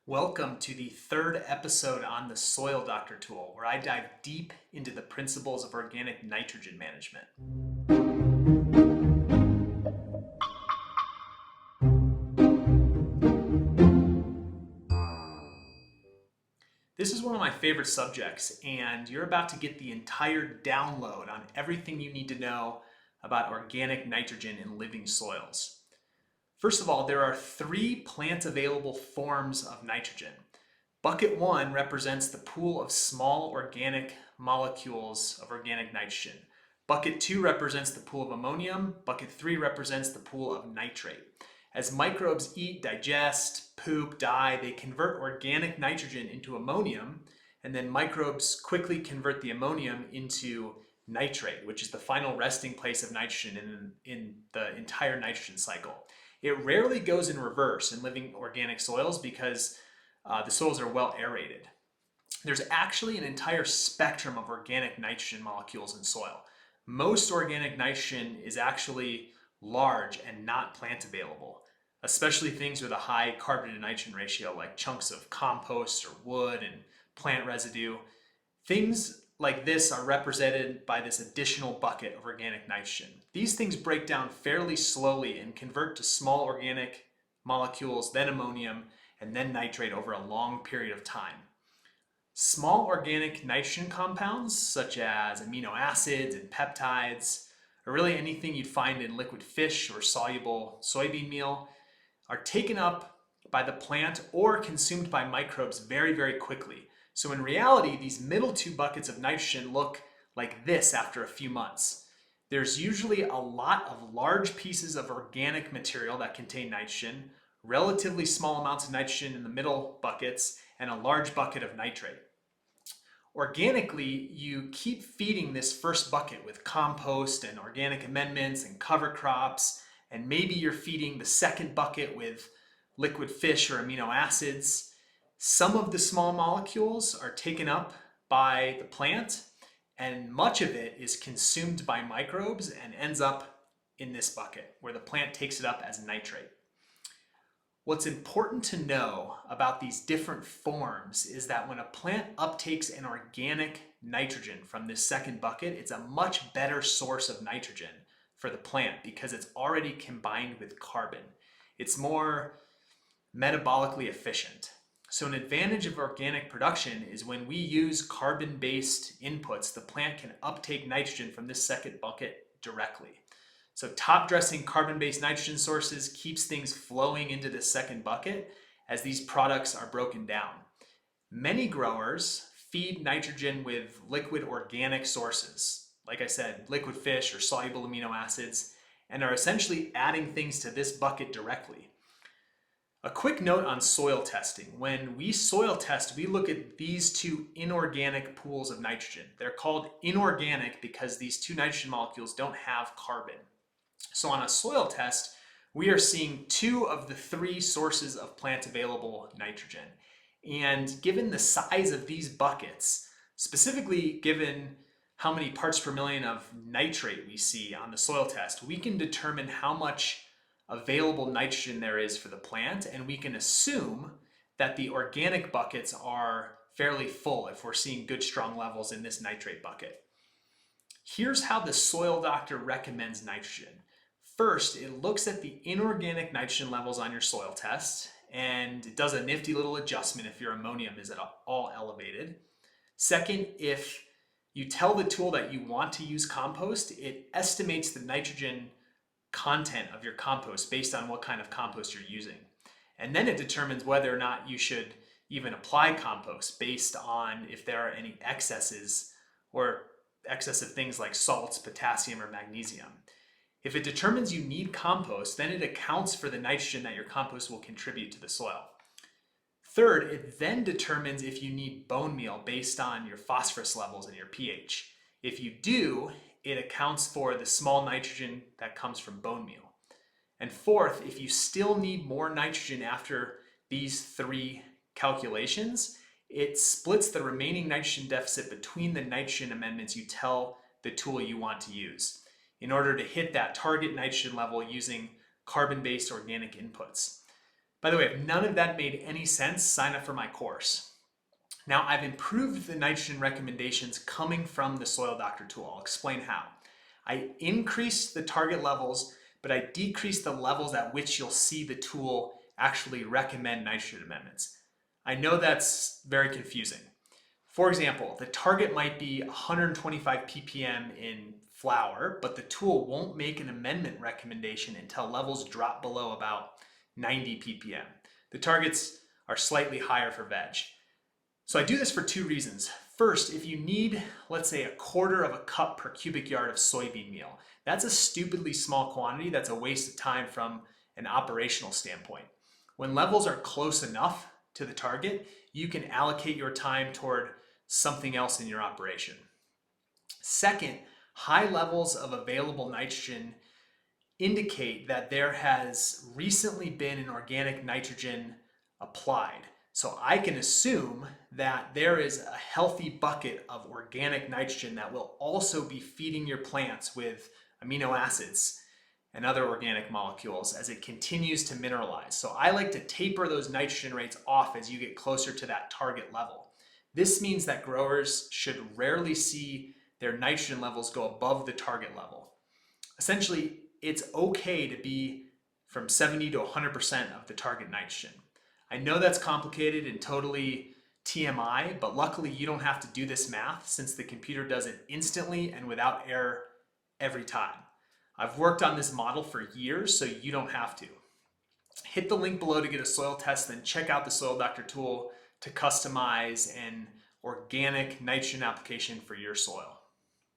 Welcome to the third episode on the Soil Doctor tool, where I dive deep into the principles of organic nitrogen management. This is one of my favorite subjects, and you're about to get the entire download on everything you need to know about organic nitrogen in living soils. First of all, there are three plant-available forms of nitrogen. Bucket 1 represents the pool of small organic molecules of organic nitrogen. Bucket 2 represents the pool of ammonium. Bucket 3 represents the pool of nitrate. As microbes eat, digest, poop, die, they convert organic nitrogen into ammonium, and then microbes quickly convert the ammonium into nitrate, which is the final resting place of nitrogen in the entire nitrogen cycle. It rarely goes in reverse in living organic soils because the soils are well aerated. There's actually an entire spectrum of organic nitrogen molecules in soil. Most organic nitrogen is actually large and not plant available, especially things with a high carbon to nitrogen ratio like chunks of compost or wood and plant residue. Things like this are represented by this additional bucket of organic nitrogen. These things break down fairly slowly and convert to small organic molecules, then ammonium, and then nitrate over a long period of time. Small organic nitrogen compounds, such as amino acids and peptides, or really anything you'd find in liquid fish or soluble soybean meal, are taken up by the plant or consumed by microbes very, very quickly. So in reality, these middle two buckets of nitrogen look like this after a few months. There's usually a lot of large pieces of organic material that contain nitrogen, relatively small amounts of nitrogen in the middle buckets, and a large bucket of nitrate. Organically, you keep feeding this first bucket with compost and organic amendments and cover crops, and maybe you're feeding the second bucket with liquid fish or amino acids. Some of the small molecules are taken up by the plant, and much of it is consumed by microbes and ends up in this bucket where the plant takes it up as nitrate. What's important to know about these different forms is that when a plant uptakes an organic nitrogen from this second bucket, it's a much better source of nitrogen for the plant because it's already combined with carbon. It's more metabolically efficient. So an advantage of organic production is when we use carbon-based inputs, the plant can uptake nitrogen from this second bucket directly. So top dressing carbon-based nitrogen sources keeps things flowing into the second bucket as these products are broken down. Many growers feed nitrogen with liquid organic sources, like I said, liquid fish or soluble amino acids, and are essentially adding things to this bucket directly. A quick note on soil testing. When we soil test, we look at these two inorganic pools of nitrogen. They're called inorganic because these two nitrogen molecules don't have carbon. So on a soil test, we are seeing two of the three sources of plant available nitrogen. And given the size of these buckets, specifically given how many parts per million of nitrate we see on the soil test, we can determine how much available nitrogen there is for the plant, and we can assume that the organic buckets are fairly full if we're seeing good strong levels in this nitrate bucket. Here's how the soil doctor recommends nitrogen. First, it looks at the inorganic nitrogen levels on your soil test, and it does a nifty little adjustment if your ammonium is at all elevated. Second, if you tell the tool that you want to use compost, it estimates the nitrogen content of your compost based on what kind of compost you're using. And then it determines whether or not you should even apply compost based on if there are any excesses or excessive things like salts, potassium, or magnesium. If it determines you need compost, then it accounts for the nitrogen that your compost will contribute to the soil. Third, it then determines if you need bone meal based on your phosphorus levels and your pH. If you do, it accounts for the small nitrogen that comes from bone meal. And fourth, if you still need more nitrogen after these three calculations, it splits the remaining nitrogen deficit between the nitrogen amendments you tell the tool you want to use in order to hit that target nitrogen level using carbon-based organic inputs. By the way, if none of that made any sense, sign up for my course. Now, I've improved the nitrogen recommendations coming from the Soil Doctor tool. I'll explain how. I increased the target levels, but I decreased the levels at which you'll see the tool actually recommend nitrogen amendments. I know that's very confusing. For example, the target might be 125 ppm in flower, but the tool won't make an amendment recommendation until levels drop below about 90 ppm. The targets are slightly higher for veg. So I do this for two reasons. First, if you need, let's say, 1/4 of a cup per cubic yard of soybean meal, that's a stupidly small quantity that's a waste of time from an operational standpoint. When levels are close enough to the target, you can allocate your time toward something else in your operation. Second, high levels of available nitrogen indicate that there has recently been an organic nitrogen applied. So I can assume that there is a healthy bucket of organic nitrogen that will also be feeding your plants with amino acids and other organic molecules as it continues to mineralize. So I like to taper those nitrogen rates off as you get closer to that target level. This means that growers should rarely see their nitrogen levels go above the target level. Essentially, it's okay to be from 70 to 100% of the target nitrogen. I know that's complicated and totally TMI, but luckily you don't have to do this math since the computer does it instantly and without error every time. I've worked on this model for years, so you don't have to. Hit the link below to get a soil test, then check out the Soil Doctor tool to customize an organic nitrogen application for your soil.